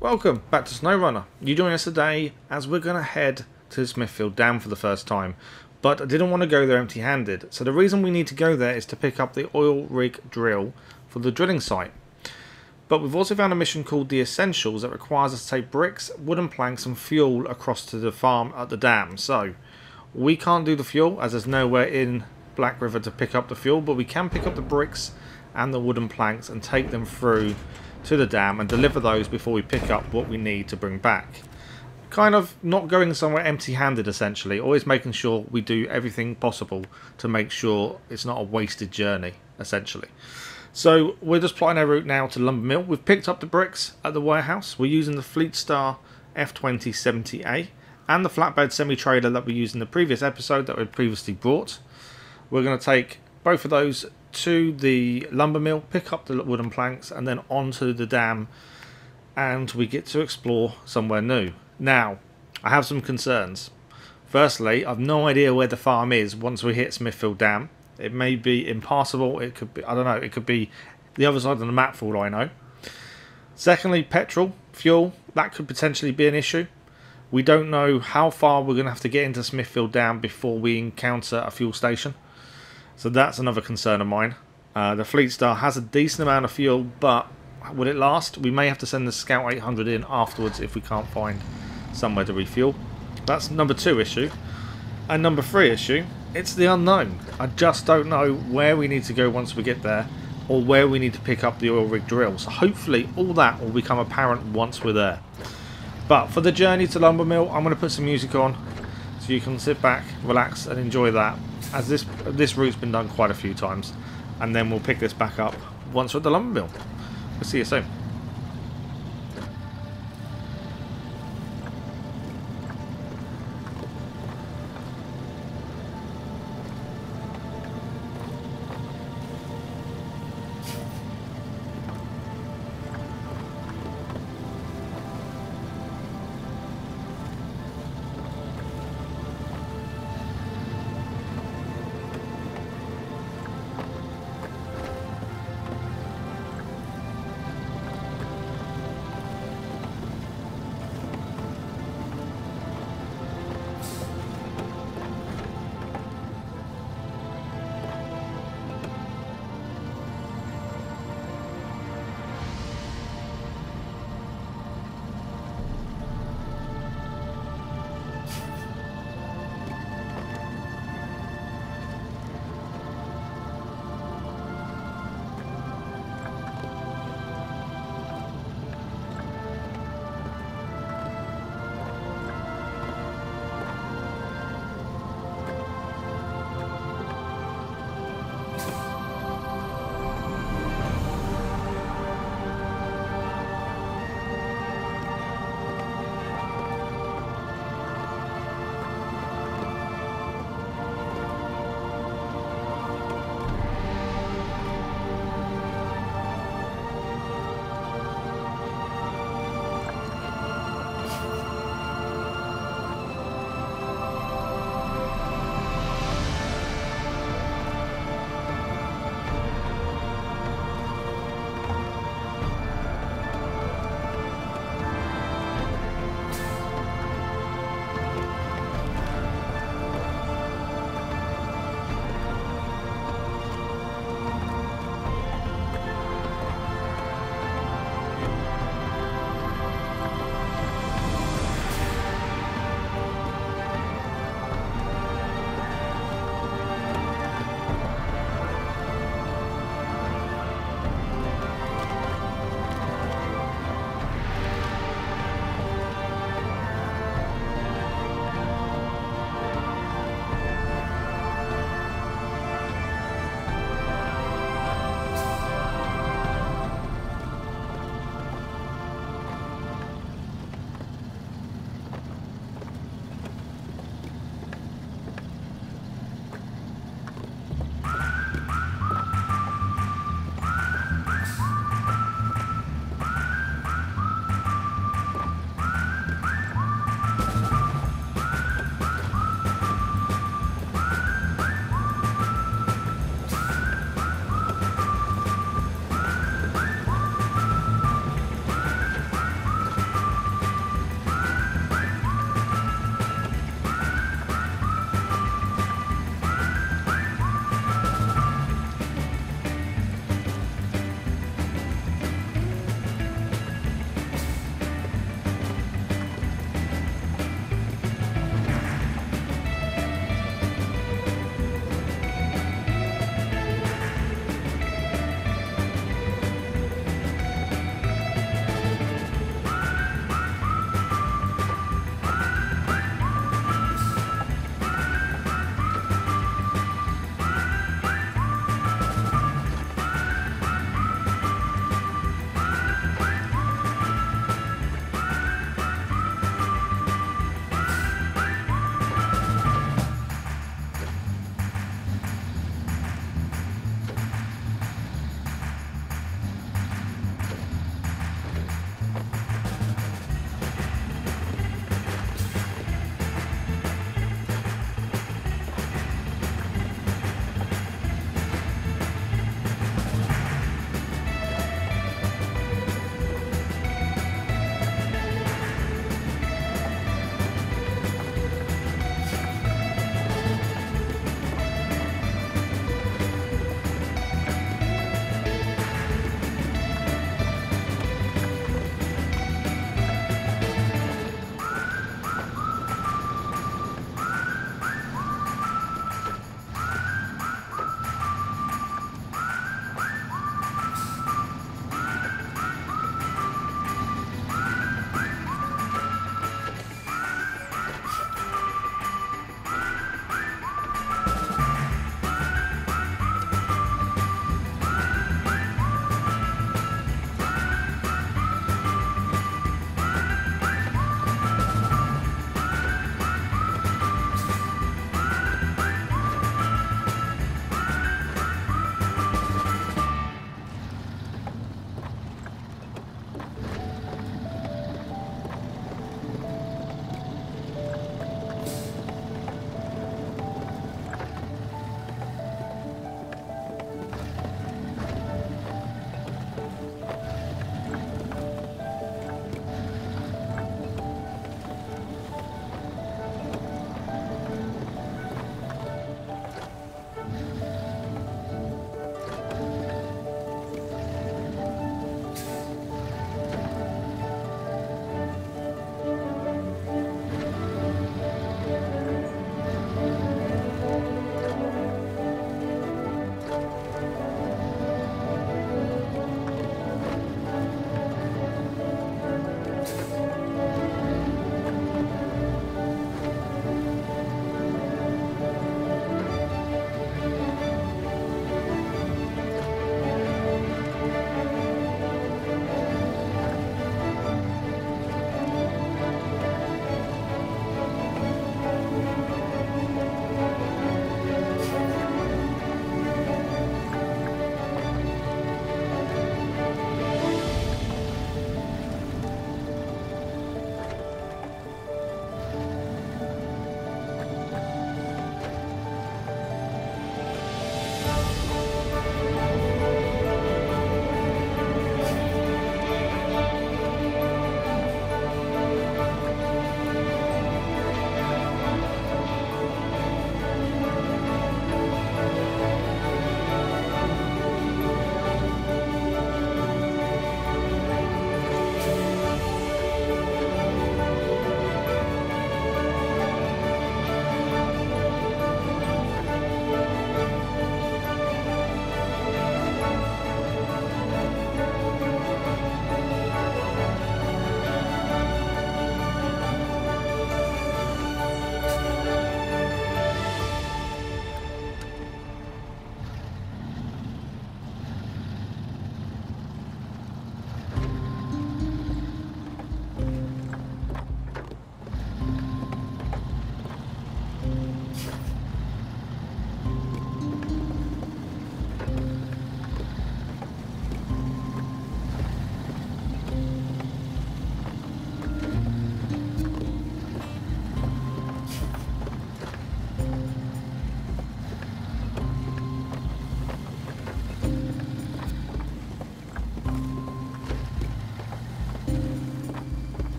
Welcome back to SnowRunner. You join us today as we're going to head to Smithfield Dam for the first time. But I didn't want to go there empty-handed, so the reason we need to go there is to pick up the oil rig drill for the drilling site. But we've also found a mission called the Essentials that requires us to take bricks, wooden planks and fuel across to the farm at the dam. So we can't do the fuel as there's nowhere in Black River to pick up the fuel, but we can pick up the bricks and the wooden planks and take them through to the dam and deliver those before we pick up what we need to bring back. Kind of not going somewhere empty-handed essentially, always making sure we do everything possible to make sure it's not a wasted journey essentially. So we're just plotting our route now to Lumber Mill. We've picked up the bricks at the warehouse. We're using the Fleetstar F2070A and the Flatbed Semi trailer that we used in the previous episode that we previously brought. We're going to take both of those to the lumber mill, pick up the wooden planks and then onto the dam, and we get to explore somewhere new. Now, I have some concerns. Firstly, I've no idea where the farm is once we hit Smithfield Dam. It may be impassable, it could be, I don't know, it could be the other side of the map for all I know. Secondly, petrol, fuel, that could potentially be an issue. We don't know how far we're going to have to get into Smithfield Dam before we encounter a fuel station. So that's another concern of mine. The Fleetstar has a decent amount of fuel, but will it last? We may have to send the Scout 800 in afterwards if we can't find somewhere to refuel. That's number 2 issue. And number 3 issue, it's the unknown. I just don't know where we need to go once we get there, or where we need to pick up the oil rig drill. So hopefully all that will become apparent once we're there. But for the journey to Lumber Mill, I'm going to put some music on so you can sit back, relax and enjoy that, as this route's been done quite a few times. And then we'll pick this back up once we're at the lumber mill. We'll see you soon.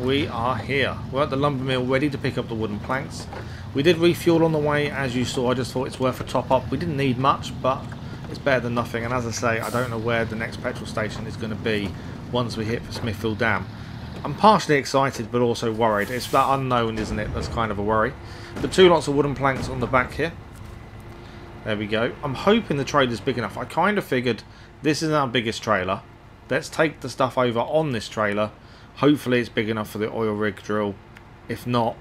We are here. We're at the lumber mill ready to pick up the wooden planks. We did refuel on the way, as you saw. I just thought it's worth a top up. We didn't need much, but it's better than nothing. And as I say, I don't know where the next petrol station is going to be once we hit for Smithfield Dam. I'm partially excited but also worried. It's that unknown, isn't it? That's kind of a worry. But 2 lots of wooden planks on the back here. There we go. I'm hoping the trailer's big enough. I kind of figured this is our biggest trailer. Let's take the stuff over on this trailer. Hopefully it's big enough for the oil rig drill. If not,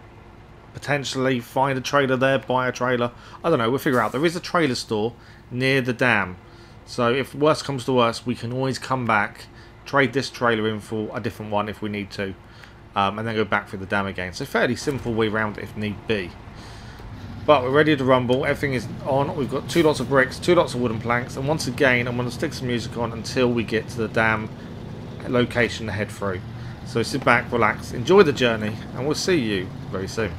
potentially find a trailer there, buy a trailer. I don't know, we'll figure out. There is a trailer store near the dam. So if worst comes to worst, we can always come back, trade this trailer in for a different one if we need to. And then go back through the dam again. So fairly simple way around if need be. But we're ready to rumble. Everything is on. We've got 2 lots of bricks, 2 lots of wooden planks. And once again, I'm going to stick some music on until we get to the dam location to head through. So sit back, relax, enjoy the journey, and we'll see you very soon.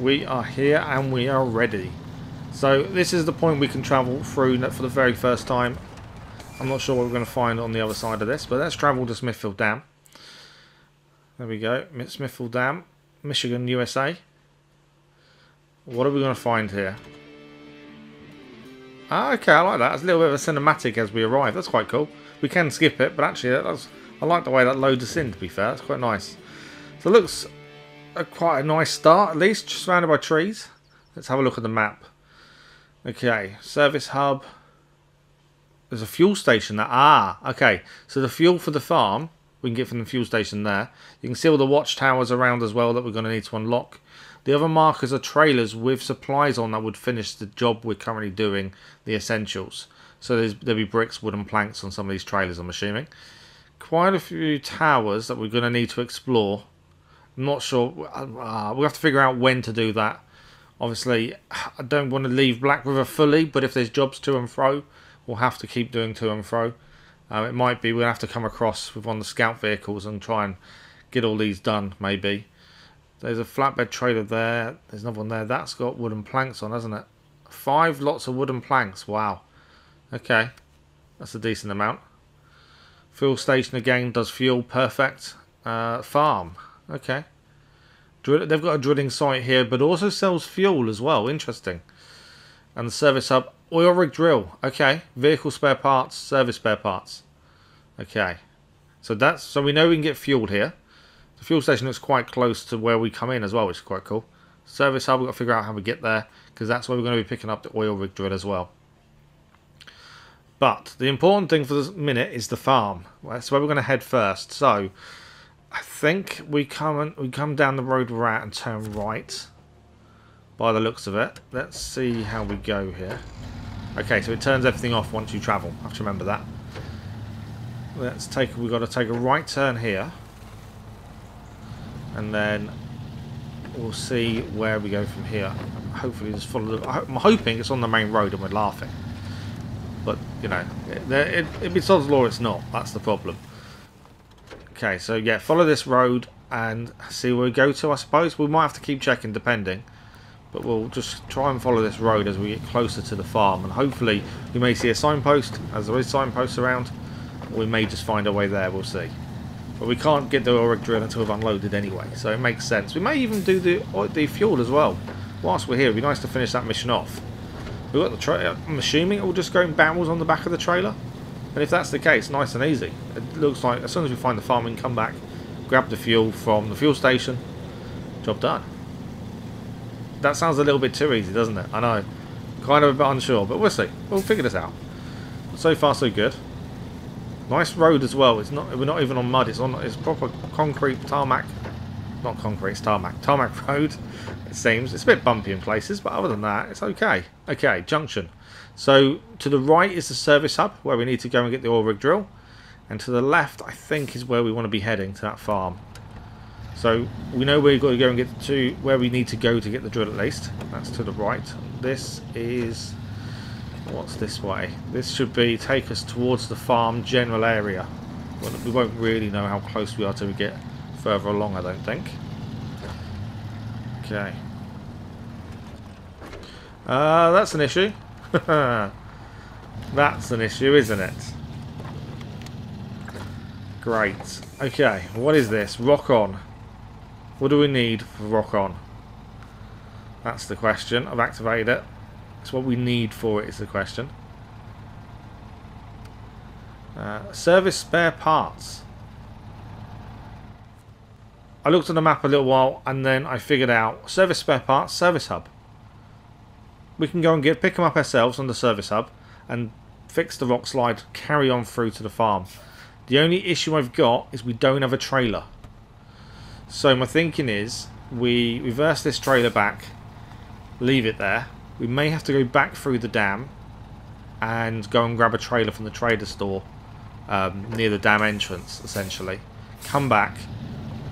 we are here and we are ready. So this is the point we can travel through for the very first time. I'm not sure what we're going to find on the other side of this, but let's travel to Smithfield Dam. There we go, Smithfield Dam, Michigan, USA. What are we going to find here? Ah, okay, I like that. It's a little bit of a cinematic as we arrive. That's quite cool. We can skip it, but actually, I like the way that loads us in, to be fair. That's quite nice. So it looks quite a nice start, at least, just surrounded by trees. Let's have a look at the map. Okay, service hub. There's a fuel station there. Ah, okay. So the fuel for the farm, we can get from the fuel station there. You can see all the watchtowers around as well that we're going to need to unlock. The other markers are trailers with supplies on that would finish the job we're currently doing, the essentials. So there'll be bricks, wooden planks on some of these trailers, I'm assuming. Quite a few towers that we're going to need to explore. I'm not sure. We'll have to figure out when to do that. Obviously, I don't want to leave Black River fully, but if there's jobs to and fro, we'll have to keep doing to and fro. It might be we'll have to come across with one of the scout vehicles and try and get all these done, maybe. There's a flatbed trailer there. There's another one there. That's got wooden planks on, hasn't it? 5 lots of wooden planks. Wow. Okay. That's a decent amount. Fuel station again does fuel. Perfect. Farm. Okay. They've got a drilling site here, but also sells fuel as well. Interesting. And the service hub. Oil rig drill. Okay. Vehicle spare parts. Service spare parts. Okay. So we know we can get fueled here. The fuel station looks quite close to where we come in as well, which is quite cool. Service hub, we've got to figure out how we get there, because that's where we're going to be picking up the oil rig drill as well. But the important thing for this minute is the farm. That's where we're going to head first. So I think we come down the road we're at and turn right by the looks of it. Let's see how we go here. Okay, so it turns everything off once you travel. I have to remember that. We've got to take a right turn here. And then we'll see where we go from here. Hopefully just follow I'm hoping it's on the main road and we're laughing. But, you know, it'd be Sod's Law it's not. That's the problem. Okay, so yeah, follow this road and see where we go to, I suppose. We might have to keep checking depending. But we'll just try and follow this road as we get closer to the farm. And hopefully we may see a signpost, as there is signposts around. Or we may just find our way there, we'll see. But we can't get the oil rig drill until we've unloaded anyway, so it makes sense. We may even do the fuel as well. Whilst we're here, it'd be nice to finish that mission off. We've got the trailer. I'm assuming it will just go in barrels on the back of the trailer. And if that's the case, nice and easy. It looks like as soon as we find the farm, we can come back, grab the fuel from the fuel station. Job done. That sounds a little bit too easy, doesn't it? I know. Kind of a bit unsure, but we'll see. We'll figure this out. So far, so good. Nice road as well. We're not even on mud. It's proper concrete tarmac. Not concrete, it's tarmac. Tarmac road. It seems it's a bit bumpy in places, but other than that, it's okay. Okay, junction. So to the right is the service hub where we need to go and get the oil rig drill, and to the left, I think, is where we want to be heading to that farm. So we know we've got to go and get to where we need to go to get the drill at least. That's to the right. This is. What's this way? This should take us towards the farm general area. Well, we won't really know how close we are till we get further along, I don't think. Okay. That's an issue. That's an issue, isn't it? Great. Okay, what is this? Rock on. What do we need for rock on? That's the question. I've activated it. It's what we need for it is the question. Service spare parts. I looked at the map a little while and then I figured out service spare parts, service hub. We can go and pick them up ourselves on the service hub and fix the rock slide, carry on through to the farm. The only issue I've got is we don't have a trailer. So my thinking is we reverse this trailer back, leave it there. We may have to go back through the dam and go and grab a trailer from the trader store near the dam entrance, essentially. Come back,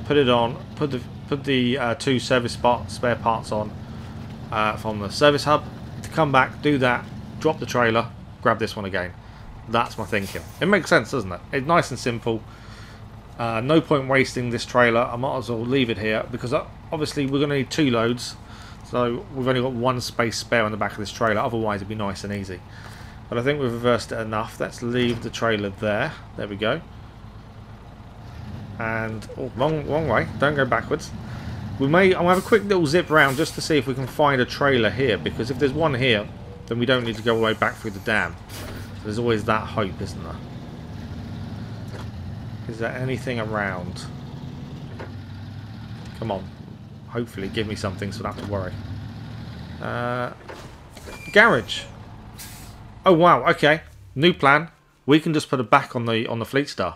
put it on, put the 2 service spare parts on from the service hub. To come back, do that, drop the trailer, grab this one again. That's my thinking. It makes sense, doesn't it? It's nice and simple. No point wasting this trailer. I might as well leave it here because obviously we're going to need 2 loads. So we've only got one space spare on the back of this trailer, otherwise it'd be nice and easy. But I think we've reversed it enough. Let's leave the trailer there. There we go. And, oh, wrong way. Don't go backwards. I'll have a quick little zip round just to see if we can find a trailer here, because if there's one here, then we don't need to go all the way back through the dam. So there's always that hope, isn't there? Is there anything around? Come on. Hopefully give me something so I don't have to worry. Garage. Oh wow, okay. New plan. We can just put it back on the Fleetstar.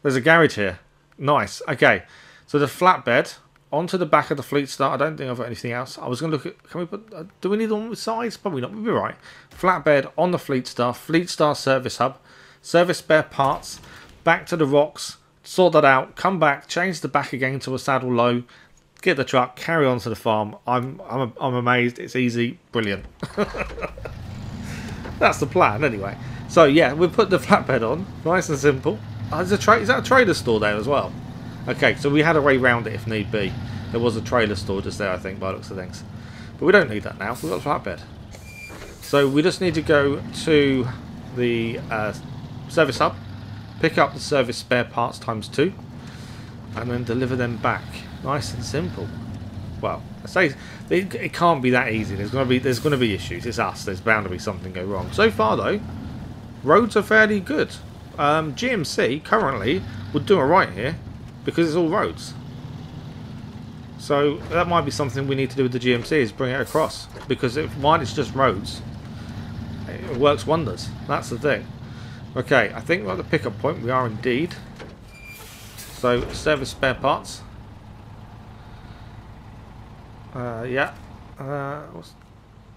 There's a garage here. Nice. Okay. So the flatbed onto the back of the Fleetstar. I don't think I've got anything else. I was going to look at... Can we put... do we need one with sides? Probably not. We'll be right. Flatbed on the Fleetstar. Fleetstar service hub. Service spare parts. Back to the rocks. Sort that out. Come back. Change the back again to a saddle low. Get the truck. Carry on to the farm. I'm amazed. It's easy. Brilliant. That's the plan anyway. So yeah, we'll put the flatbed on. Nice and simple. Is that a trader store there as well? Okay, so we had a way round it if need be. There was a trailer store just there, I think, by the looks of things. But we don't need that now. We've got the flatbed. So we just need to go to the service hub, pick up the service spare parts ×2, and then deliver them back. Nice and simple. Well, I say it can't be that easy. There's going to be issues. It's us. There's bound to be something go wrong. So far, though, roads are fairly good. GMC currently would do alright here because it's all roads. So that might be something we need to do with the GMC, is bring it across, because while it's just roads, it works wonders. That's the thing. Okay, I think we're at the pickup point. We are indeed. So service spare parts. Yeah.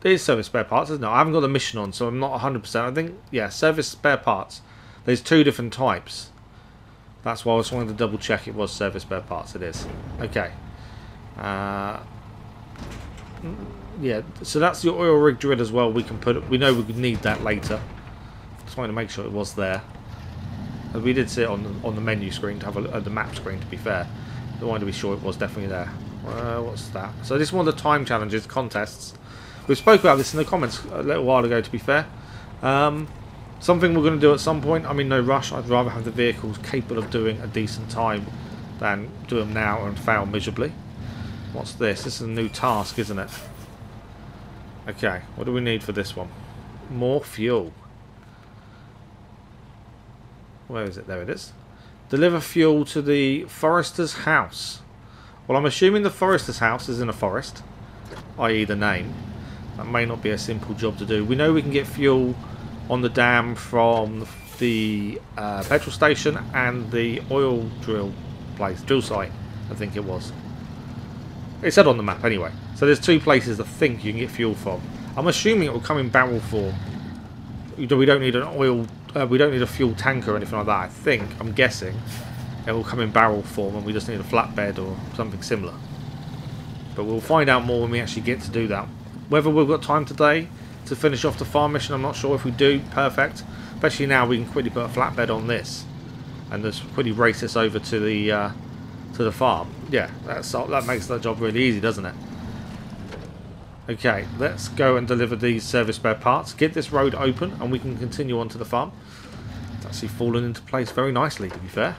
There's service spare parts, isn't it? I haven't got the mission on, so I'm not 100%. I think, yeah, service spare parts. There's 2 different types. That's why I was wanting to double check it was service spare parts. It is. Okay. Yeah, so that's your oil rig drill as well. We can put it. We know we could need that later. Just wanted to make sure it was there. We did see it on the menu screen, to have a look at the map screen, to be fair. I wanted to be sure it was definitely there. What's that? So this is one of the time challenges, contests. We spoke about this in the comments a little while ago, to be fair. Something we're going to do at some point. I'm in no rush. I'd rather have the vehicles capable of doing a decent time than do them now and fail miserably. What's this? This is a new task, isn't it? Okay, what do we need for this one? More fuel. Where is it? There it is. Deliver fuel to the forester's house. Well, I'm assuming the forester's house is in a forest, i.e. the name. That may not be a simple job to do. We know we can get fuel on the dam from the petrol station and the oil drill site, I think it was. It said on the map anyway. So there's 2 places I think you can get fuel from. I'm assuming it will come in barrel form. We don't need an oil. We don't need a fuel tanker or anything like that. I'm guessing it will come in barrel form, and we just need a flatbed or something similar. But we'll find out more when we actually get to do that. Whether we've got time today to finish off the farm mission, I'm not sure. If we do, perfect. Especially now, we can quickly put a flatbed on this and just quickly race this over to the farm. Yeah, that makes the job really easy, doesn't it? Okay, let's go and deliver these service spare parts. Get this road open, and we can continue on to the farm. It's actually fallen into place very nicely, to be fair.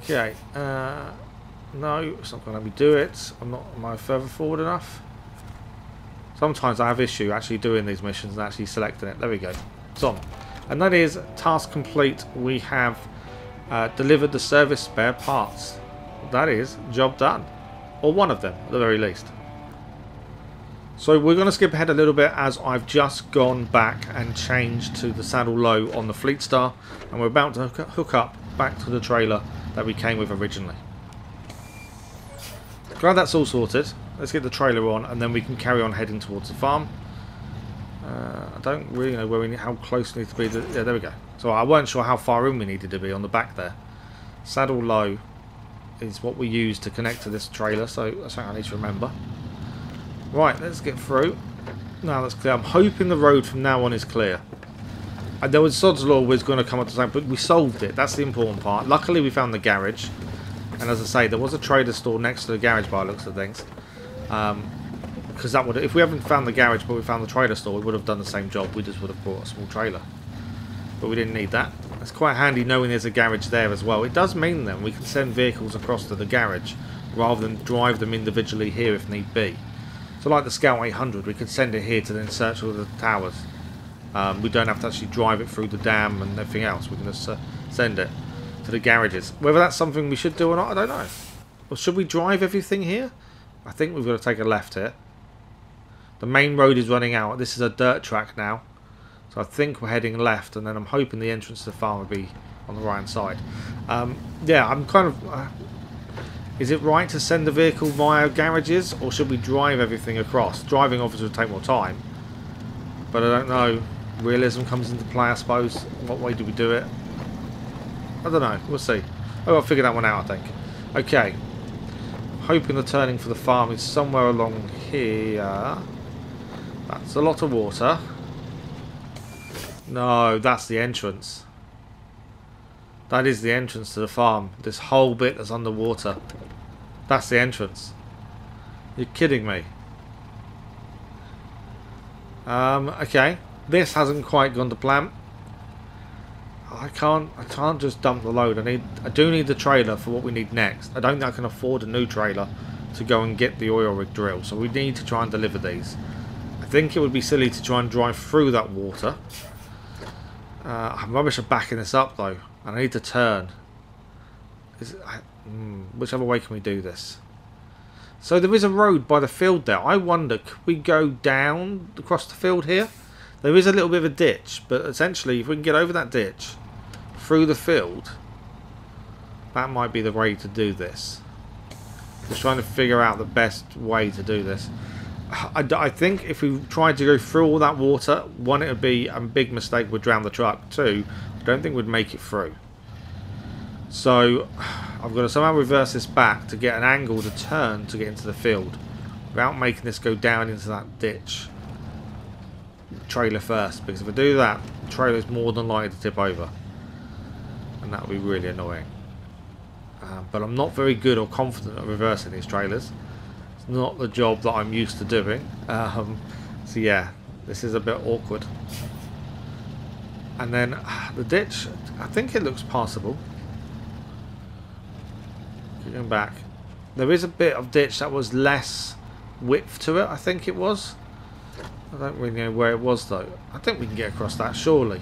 Okay, no, it's not going to let me do it. Am I further forward enough? Sometimes I have issue actually doing these missions and actually selecting it. There we go. It's on. And that is task complete. We have delivered the service spare parts. That is job done. Or one of them, at the very least. So we're going to skip ahead a little bit, as I've just gone back and changed to the saddle low on the Fleetstar. And we're about to hook up back to the trailer that we came with originally. Glad that's all sorted. Let's get the trailer on, and then we can carry on heading towards the farm. I don't really know how close we need to be. Yeah, there we go. So I weren't sure how far in we needed to be on the back there. Saddle low is what we use to connect to this trailer, so that's something I need to remember. Right, let's get through. Now that's clear. I'm hoping the road from now on is clear. And there was Sod's Law was going to come up to something, but we solved it. That's the important part. Luckily we found the garage. And as I say, there was a trader store next to the garage by the looks of things. Because that would, if we haven't found the garage but we found the trader store, we would have done the same job. We just would have brought a small trailer. But we didn't need that. It's quite handy knowing there's a garage there as well. It does mean then we can send vehicles across to the garage rather than drive them individually here if need be. So like the Scout 800, we could send it here to then search all the towers. We don't have to actually drive it through the dam and everything else. We can just send it to the garages. Whether that's something we should do or not, I don't know. Or should we drive everything here? I think we've got to take a left here. The main road is running out. This is a dirt track now. So I think we're heading left, and then I'm hoping the entrance to the farm will be on the right hand side. Yeah, I'm kind of... is it right to send the vehicle via garages, or should we drive everything across? Driving obviously would take more time. But I don't know. Realism comes into play, I suppose. What way do we do it? I don't know. We'll see. Oh, I'll figure that one out, I think. Okay. Hoping the turning for the farm is somewhere along here. That's a lot of water. No, that's the entrance. That is the entrance to the farm. This whole bit that's underwater. That's the entrance. You're kidding me. Okay. This hasn't quite gone to plan. I can't just dump the load. I do need the trailer for what we need next. I don't think I can afford a new trailer to go and get the oil rig drill. So we need to try and deliver these. I think it would be silly to try and drive through that water. I'm rubbish at backing this up though. And I need to turn. Which other way can we do this? So there is a road by the field there. I wonder, could we go down across the field here? There is a little bit of a ditch, but essentially if we can get over that ditch, through the field, that might be the way to do this. Just trying to figure out the best way to do this. I think if we tried to go through all that water, one, it would be a big mistake, would drown the truck. Two, I don't think we'd make it through. So I've got to somehow reverse this back to get an angle to turn to get into the field without making this go down into that ditch. Trailer first, because if I do that, the trailer is more than likely to tip over, and that would be really annoying. But I'm not very good or confident at reversing these trailers. It's not the job that I'm used to doing. So yeah, this is a bit awkward. And then the ditch, I think it looks passable. Going back, there is a bit of ditch that was less width to it, I think it was. I don't really know where it was though. I think we can get across that surely.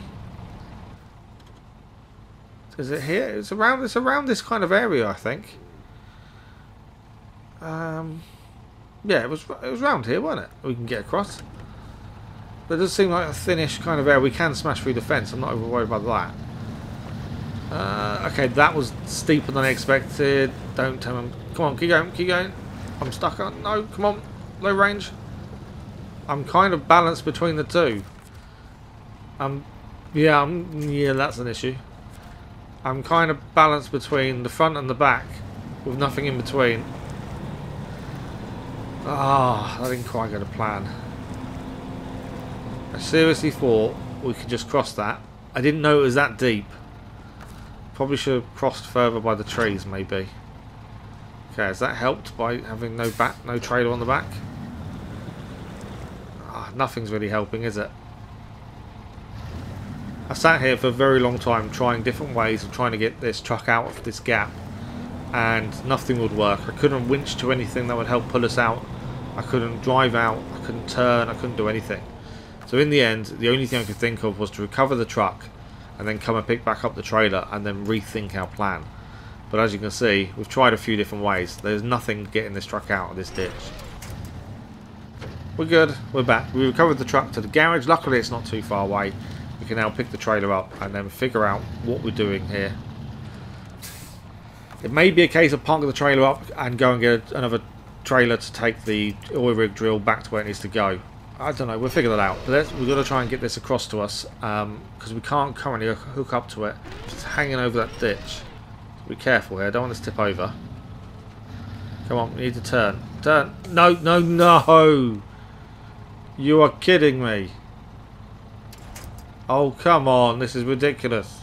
Is it here? It's around this kind of area, I think. Yeah, it was around here, wasn't it? We can get across. But it does seem like a thinnish kind of area. We can smash through the fence. I'm not over worried about that. Okay, that was steeper than I expected. Don't tell him. Come on, keep going, keep going. I'm stuck on. No, come on. Low range. I'm kind of balanced between the two. Yeah, that's an issue. I'm kind of balanced between the front and the back, with nothing in between. Ah, that didn't quite go to plan. I seriously thought we could just cross that. I didn't know it was that deep. Probably should have crossed further by the trees, maybe. Okay, has that helped by having no trailer on the back? Nothing's really helping, is it? I sat here for a very long time trying different ways of trying to get this truck out of this gap, and nothing would work. I couldn't winch to anything that would help pull us out. I couldn't drive out, I couldn't turn, I couldn't do anything. So in the end, the only thing I could think of was to recover the truck and then come and pick back up the trailer and then rethink our plan. But as you can see, we've tried a few different ways. There's nothing getting this truck out of this ditch. We're good, we're back. We recovered the truck to the garage. Luckily it's not too far away. We can now pick the trailer up and then figure out what we're doing here. It may be a case of parking the trailer up and go and get another trailer to take the oil rig drill back to where it needs to go. I don't know, we'll figure that out. But we've got to try and get this across to us, because we can't currently hook up to it. It's hanging over that ditch. So be careful here, I don't want this to tip over. Come on, we need to turn. Turn! No, no, no! You are kidding me. Oh, come on, this is ridiculous.